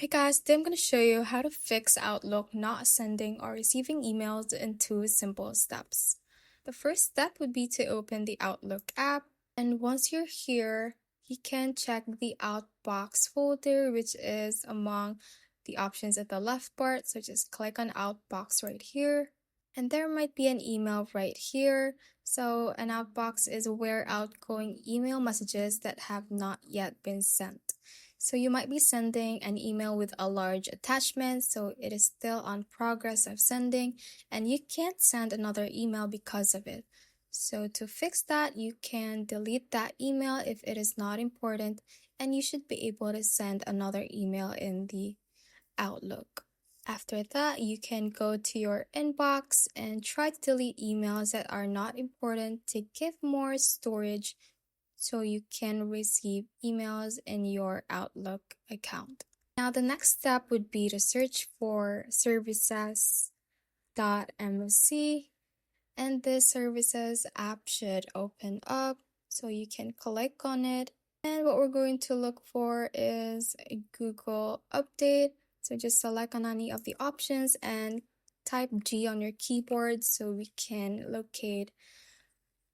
Hey guys, today I'm going to show you how to fix Outlook not sending or receiving emails in 2 simple steps. The first step would be to open the Outlook app, and once you're here, you can check the Outbox folder, which is among the options at the left part, so just click on Outbox right here. And there might be an email right here. So an outbox is where outgoing email messages that have not yet been sent. So you might be sending an email with a large attachment, so it is still on progress of sending, and you can't send another email because of it. So to fix that, you can delete that email if it is not important, and you should be able to send another email in the Outlook. After that, you can go to your inbox and try to delete emails that are not important to give more storage so you can receive emails in your Outlook account. Now, the next step would be to search for services.msc, and this services app should open up, so you can click on it. And what we're going to look for is a Google update. So just select on any of the options and type G on your keyboard so we can locate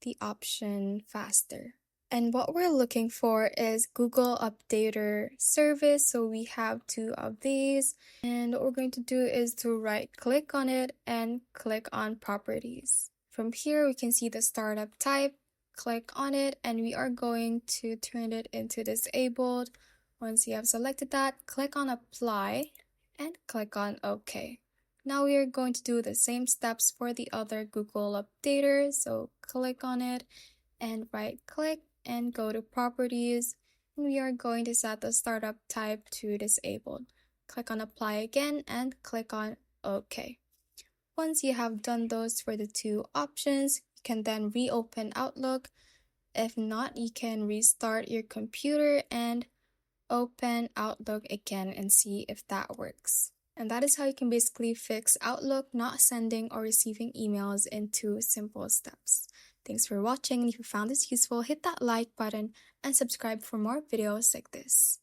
the option faster. And what we're looking for is Google Updater service. So we have 2 of these. And what we're going to do is to right click on it and click on properties. From here, we can see the startup type. Click on it and we are going to turn it into disabled. Once you have selected that, click on apply and click on OK. Now we are going to do the same steps for the other Google Updater. So click on it and right click and go to properties, and we are going to set the startup type to disabled. Click on apply again and click on OK. Once you have done those for the 2 options, you can then reopen Outlook. If not, you can restart your computer and open Outlook again and see if that works. And that is how you can basically fix Outlook not sending or receiving emails in 2 simple steps. Thanks for watching, and if you found this useful, hit that like button and subscribe for more videos like this.